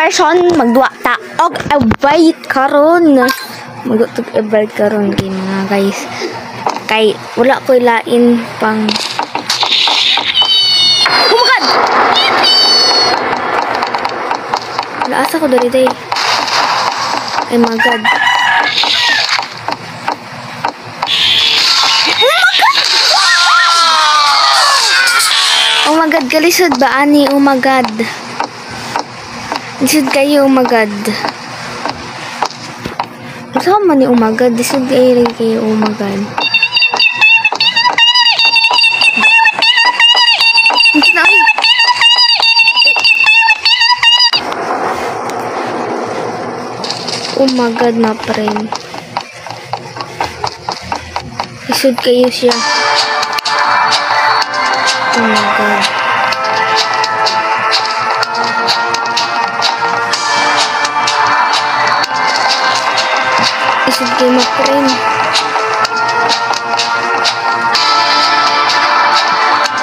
person magduwa ta og abide karon. Magutog abide karon kay mga guys. Kay wala ko lain pang Bukan. Wala asa ko dari day. Ay my god. Oh my god, kalisod ba ani? Oh my god. Lisod kayo, oh my god. Sama ni oh my god, lisod kayo, oh my god. Oh my god, my friend. Lisod kayo siya. Oh my god. Isip kayo ma-friend.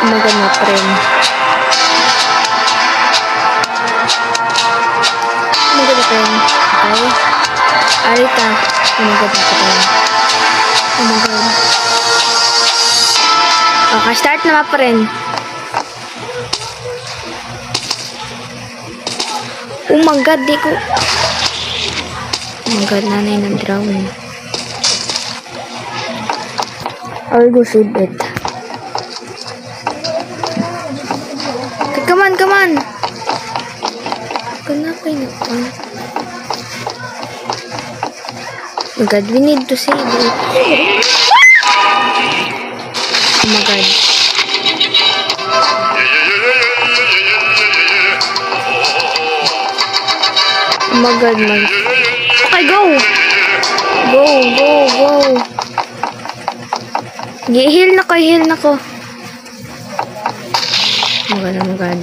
Oh my god, ma-friend. Oh my god, ma-friend. Okay. Arita. Oh my god, ma-friend. Oh my god. Okay, start na ma-friend. Oh my god, di ko. Oh my god, nanay ng drown. I'll go save it. Okay, come on, come on. Kenapa ini? Oh my god, we need to save it. Oh my god. Oh my god, man. Okay, go! Go, go, go. Heal na ko, heal na ko. Oh my god, oh my god.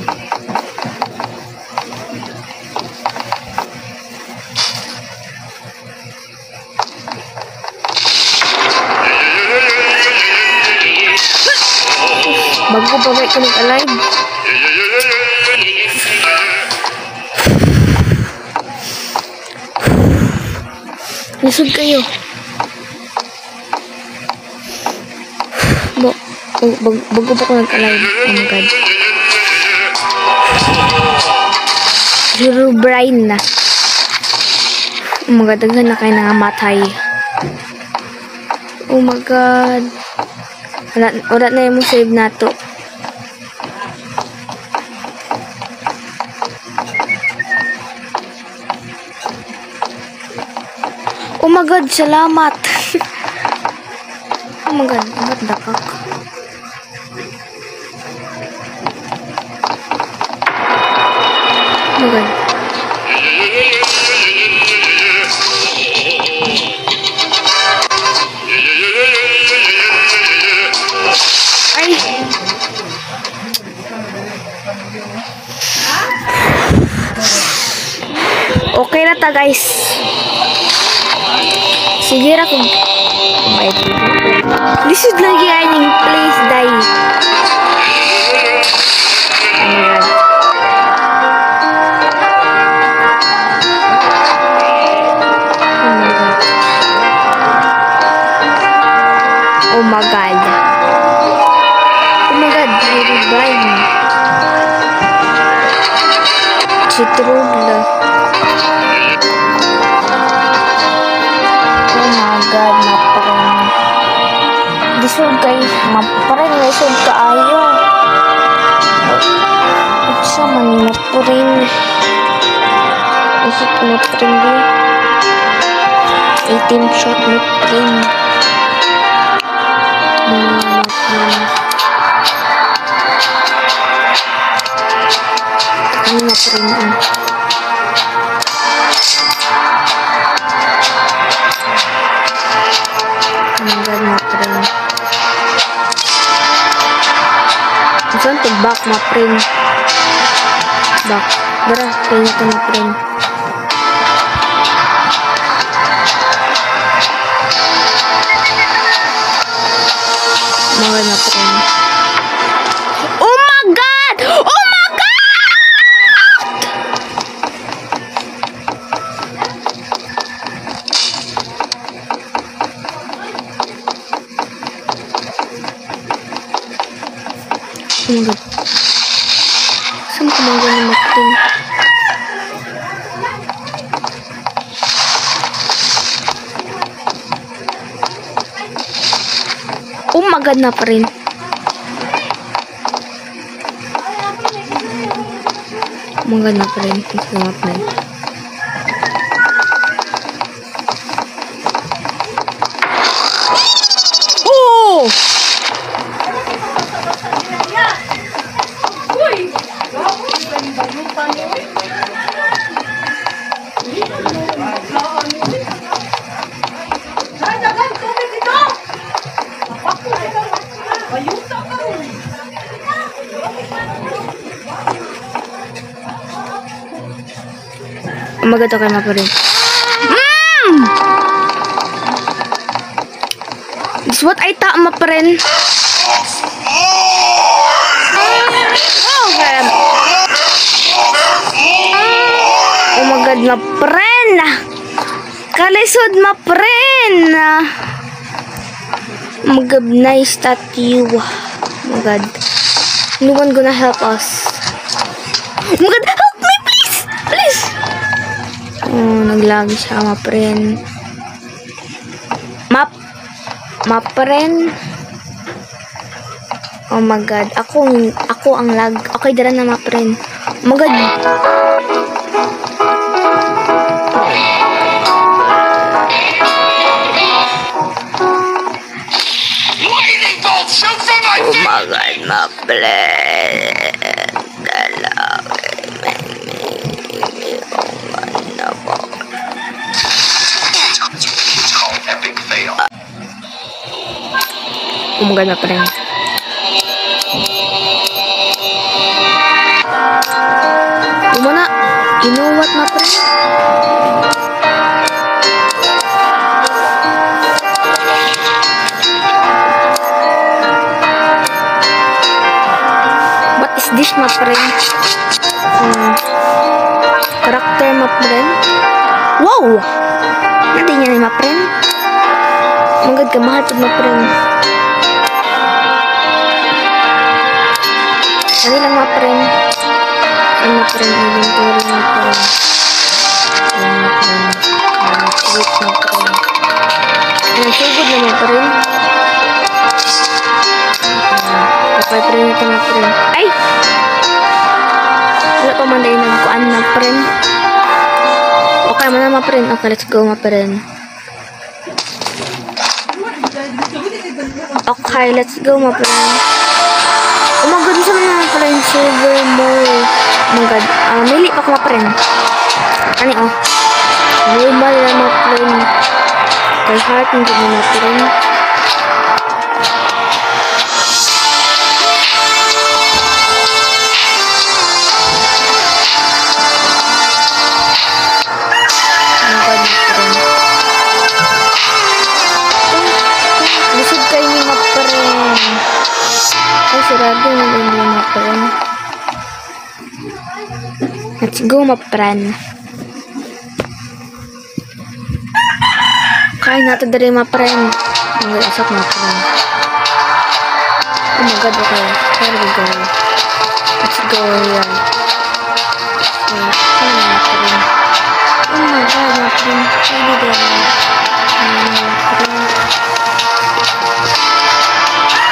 Bago pa ba ito mag-alive? Lisod kayo. Bago pa ko nag-alive. Oh my god. Zero brain na. Oh my god, daghan na kayo nangamatay. Oh my god. Wala na yung save na to. Oh my god, salamat. Oh my god, what the fuck? Oh my god. Ay. Okay na ta guys. Sige ra kung may lisod lagi aning please die. Oh my god. Oh my god, very bright. Citrubla. God, maparang disod kay maparang lisod kaayo. Sa man mapurin isip mapurin di 18 shot mapurin ano mapurin Hanggang ma-print. Saan to back ma-print? Back. Bara, kaya ito ma-print. Mga ma-print. Oh my god! Oh my god! Oh my god. Saan ko mga ganun matin? Oh my god na pa rin. Oh my god na pa rin. Ito na pa rin. Oh! Umagat ako na pa rin. This what I thought ma pa rin. Umagad na pa rin. Kalisod ma pa rin. Magabnay statue. Umagad. No one gonna help us. Umagad, help me please. Please. Oh, naglag siya ma pa rin. Map pa rin. Oh my god. Ako ang lag. Okay, dara na map rin. Oh my god. Lightning bolt shoot from my Oh my god, map rin. epic fail. Umaga na pa rin. Umana, you know what na pa rin? What is this na pa rin? Karakter na pa rin? Wow! Hindi niya na ma pa rin. Magad ka, mahal pag ma pa rin. Ano lang ma-print? Ano ma-print? Inventory ma-print. Ano ma-print? Tweet ma-print. Ano, sugod na ma-print? Kapag-print ito ma-print. Ay! Wala pa man dahil nagkuan ma-print. Okay, man na ma-print. Okay, let's go ma-print. Okay, let's go ma-print. Oh my god, saan na pala yung silver mole? Oh my god, mili pa ko ma-print. Ano oh? Normal na ma-print. Kay heart hindi na ma-print. Oh my god, ma-print. Lisod kayo ni ma-print. Ay, sarado na hindi ma-print. Let's go ma-print. Kaya natin dari ma-print. Ang asap ma-print. Oh my god, okay. There we go. Let's go here. Okay, ma-print. Oh my god, ma-print. Pwede din. Ma-print.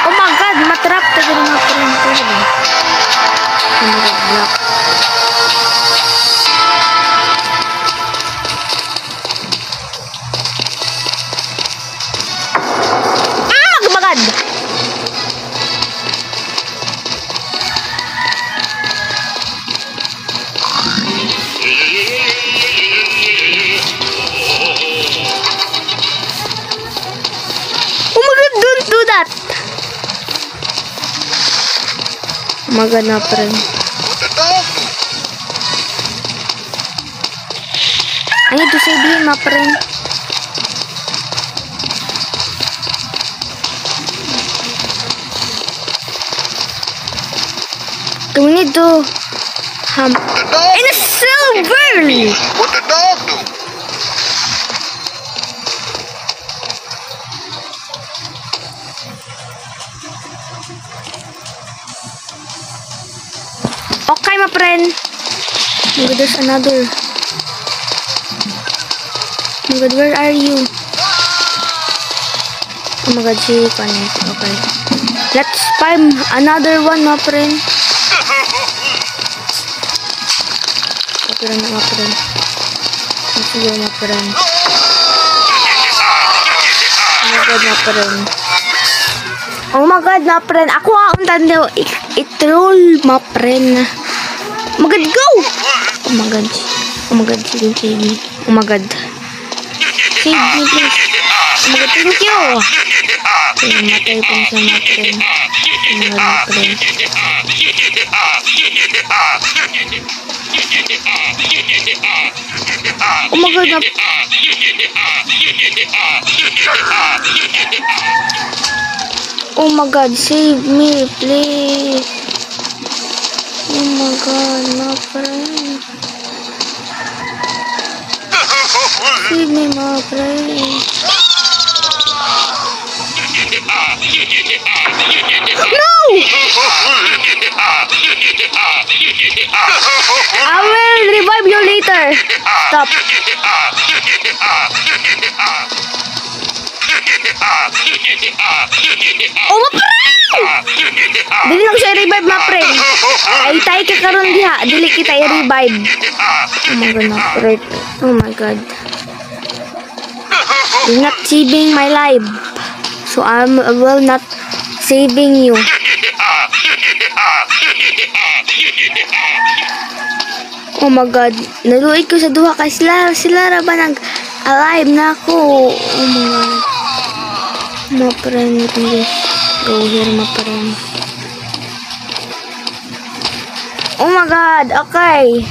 Oh my god, matrap tayo ng mga printer ba? Ang block. Gumagad! Oh my god, don't do that! Magana pa rin. Ay, ito sabihin ma pa rin. We need to in a silver. What the dog do? Okay, my friend. Oh my God, there's another. Oh my God, where are you? Oh my God, she panicked. Okay. Let's find another one, my friend. My friend. Let's go, my friend. Oh my God, my friend. Ako ang tanda. It-roll, my friend. Oh my God, go! Oh my God. Oh my God, save me. Oh my God. Save me, please. Oh my God, thank you. Matay po siya, my friend. Oh my God, my friend. Oh my God, oh my God, save me, please. Oh my God, my friend. Save me, my friend. No! I will revive you later. Stop. Oh, my friend! Dili lang siya i-revive, my friend. Ay, tayo ka karon diha. Dili kita i-revive. Oh my God, my friend. Oh my God. You're not saving my life. So I will not saving you. Oh my God. Naluid ko sa duha kay sila ra ba nag-alive na ako. Oh my God. My friend, let me just go here, my friend. Oh my God, okay.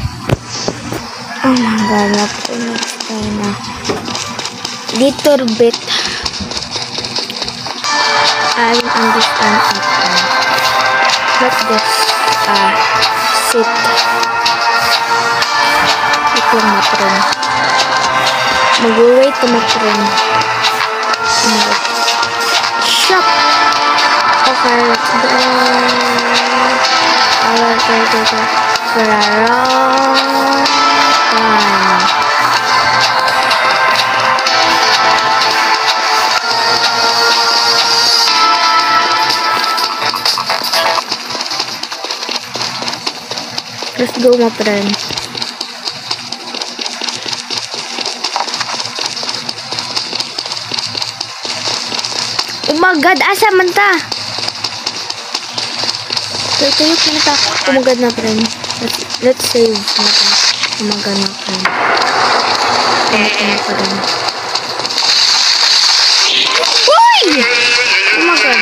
Oh my God, my friend, let's try na. Little bit. I don't understand it. Let's just sit. Ito, my friend. Mag-wait to, my friend. Oh my God. Shop. Okay, let's go. For a long time. Let's go, my friend. Oh my God, asa man ta? Tayo kita. Oh my God, my friend. Let's save, my friend. Oh my God, my friend. Oh my friend. Uy! Oh my God.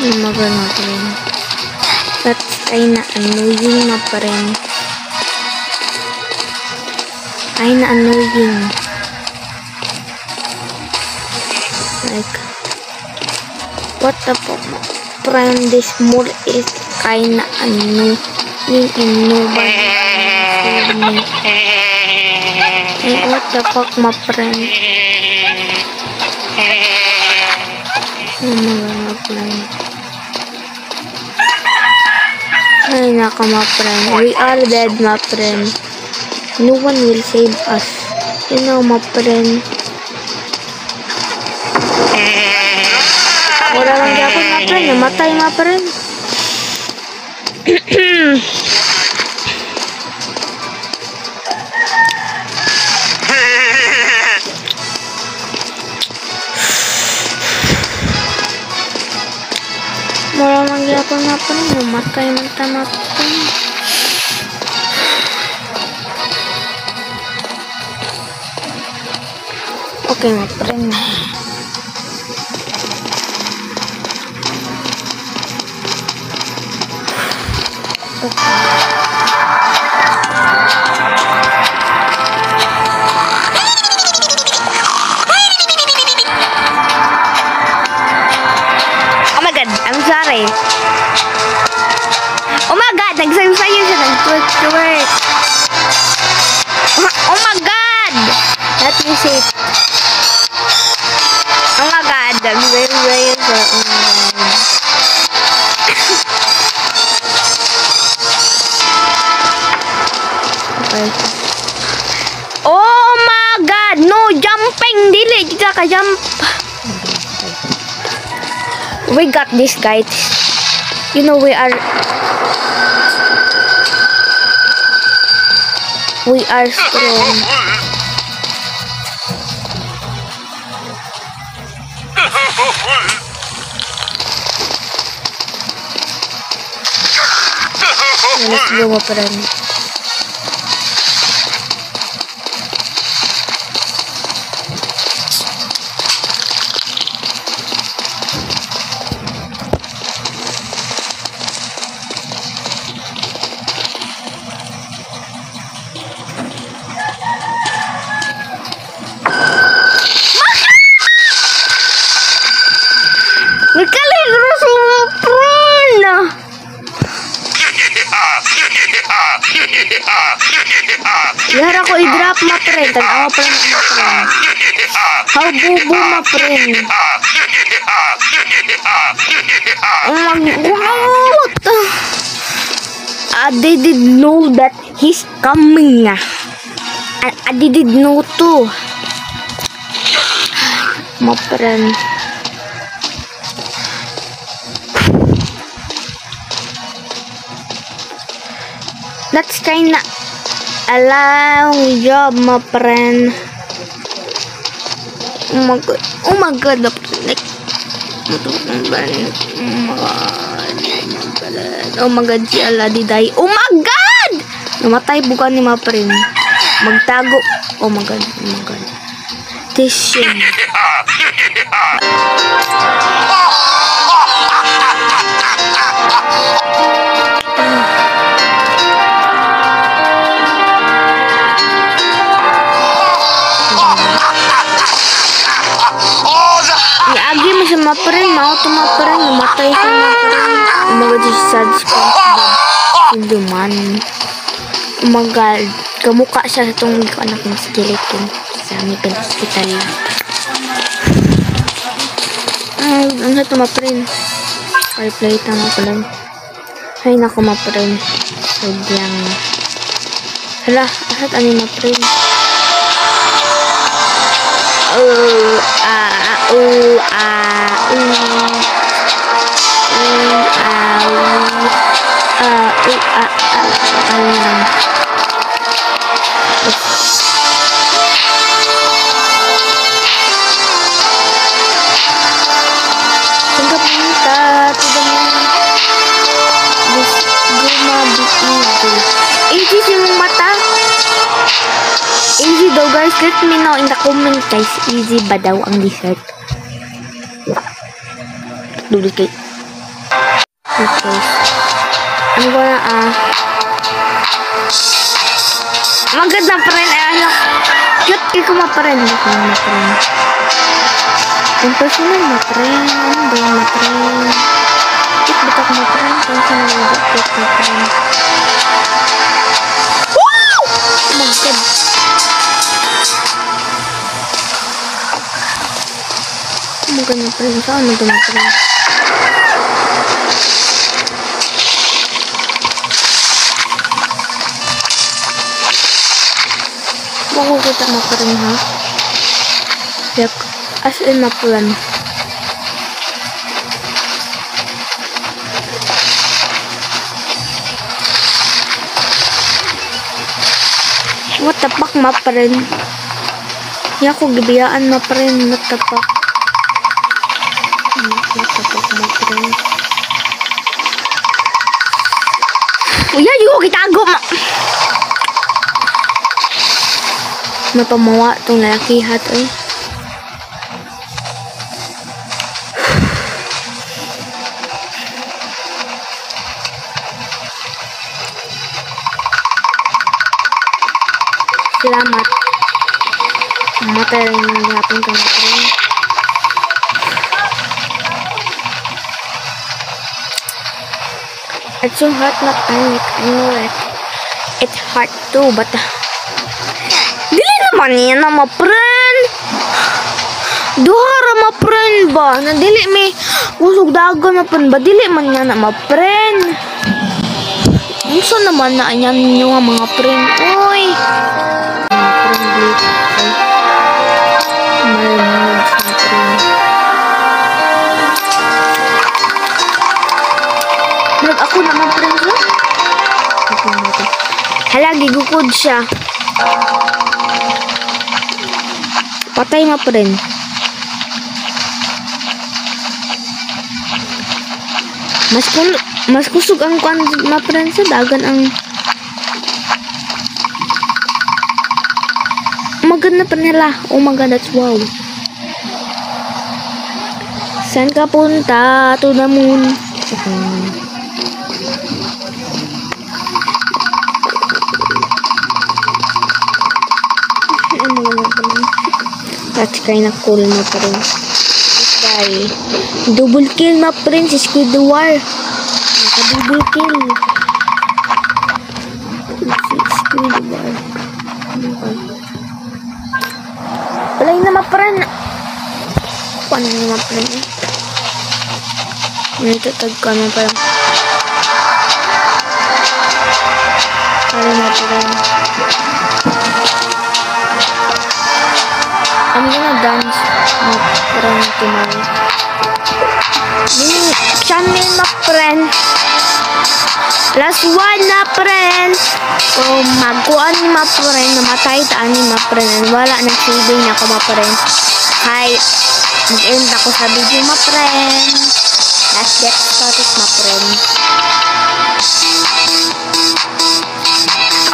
Oh my God, my friend. That's kinda annoying, my friend. Kinda annoying. Like, what the fuck, my friend? This mode is kinda annoying and nobody save me. Hey, what the fuck, my friend? Oh my God, my friend. Ay, naka, my friend. We are dead, my friend. No one will save us. You know, my friend. Wala lang dapat, my friend. Namatay, my friend. Wala lang dapat, my friend. Namatay, my friend. Okay, my friend. Oh my God, I'm sorry. Oh my God, nagsayo-sayo siya ng twerk. Oh my God! Let me see. Oh my God, very rare. Oh my god. Okay. Oh my god, no jumping, dili kita ka jump. We got this, guys. You know we are strong. Let's go, my friend. Yara ko i-drop, ma friend. Tanawa pa lang, ma friend. How bubo, ma friend. Oh my god. What the? They didn't know that he's coming. I didn't know too. Ma friend. That's kinda a long job, my friend. Oh my god, like, oh my god, si Aladi die. Oh my god! Namatay bukan ni, my friend. Magtago. Oh my god, oh my god. This shit. Agi mo siya maparin, mau to maparin, namatay siya maparin. Umaga siya sad SpongeBob. Sinduman. Umaga, kamukha siya sa itong anak ng skeleton sa aming hospital. Ano sa ito maparin? Fireplay, tama pa lang. Ay, naku maparin. Sobrang. Hala, asat ano maparin? Easy daw, guys. Let me know in the comment, guys. Easy ba daw ang dessert? Duplicate. Okay. I'm gonna, maganda pa rin. Cute ko maparin. Yung personal maparin. Ano ba yung maparin? Cute ba ko maparin? Personal maparin. Woo! Oh my god. Maganda pa rin. Saan mo tumaparin? Makukita mo pa rin, ha? Yak, as in mapulan. What the fuck, map pa rin. Yak ko, gibiyaan map pa rin. What the fuck. What the fuck, map pa rin. Uya, yung ko kitago, ma. Mapamawa itong lalakihat, eh. Salamat. Mamatay rin yung hapon kang matay. It's so hard not panic. I know it. It's hard too, but dili naman yan na ma-friend. Duhara ma-friend. ba? Nadili mi usog dagan na pan ba? Dili man nga na ma-friend. Unsa naman na yan ninyo nga mga friend? Uy! Mga friend dito. Malamig sa friend. Ako naman friend ko? Hala, gigukod siya. Patay ma friend. Mas kusog ang kuan ma friend sa dagan ang maganda pa nila. Oh my god, that's wow. Saan ka punta? To the moon. That's kind of cool ma friend. Guy. Double kill ma friend si Squidward. Naka-double kill. Squidward. Palay na ma friend. Paano na ma friend? Nagtatag ka na parang. Palay ma friend. I'm gonna dance ma friend tomorrow. Ini channel ma friend. Last one na friend. Oh, magkuan ni ma friend. Namatay taan ni ma friend. Wala na saving na ako ma friend. Hi. Mag-end ako sa video ma friend. Let's get started ma friend.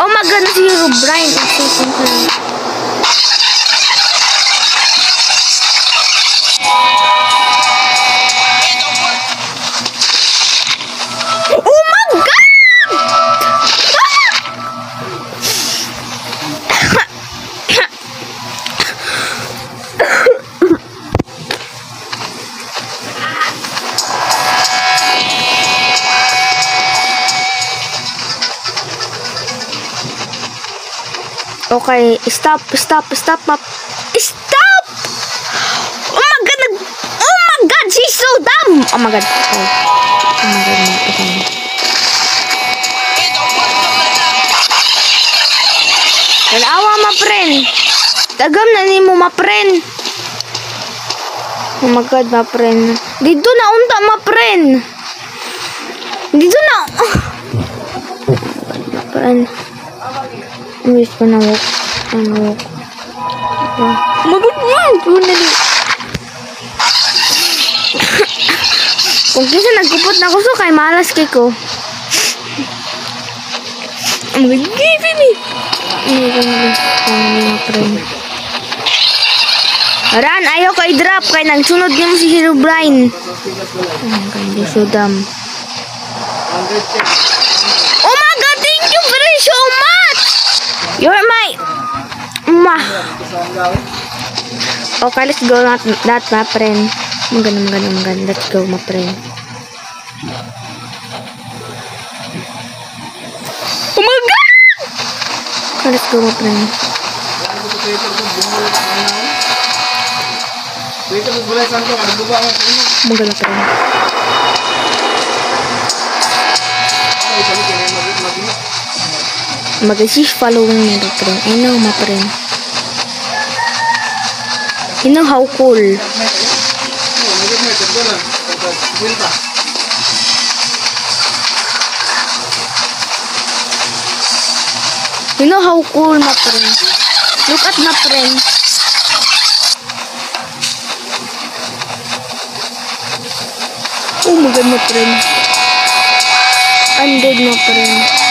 Oh my god, si Herobrine. Okay, stop, stop, stop, stop! Oh my god, she's so dumb! Oh my god, okay. Oh my god, okay. Nalawa, ma friend. Tagam na ni mo, ma friend. Oh my god, ma friend. Dito na unta, ma friend. Dito na. Ma friend. Wish ko na walk. Magandang! Kung kisa nagkupot na ko so kay malas kay ko. Ang magigipin eh. Ran, ayaw kay drop kay nagsunod niya mo si Herobrine. Hindi so dumb. Oh my god, thank you very so much! You're my Okay, let's go that my friend. Maganda. Let's go my friend. Oh my god! Okay, let's go my friend. Maganda friend. Mag-assist following me, friend. I know, my friend. You know how cool. You know how cool, my friend. Look at my friend. Oh my god, my friend. I'm dead, my friend.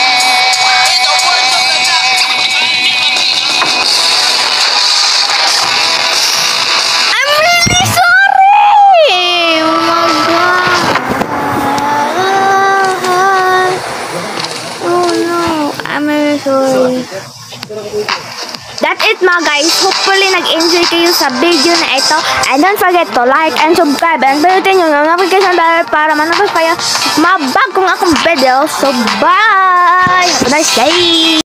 That's it mga guys. Hopefully nag-enjoy kayo sa video na ito. And don't forget to like and subscribe. And pindutin yung notification bell para manotos kayo mabagong akong video. So bye! Have a nice day!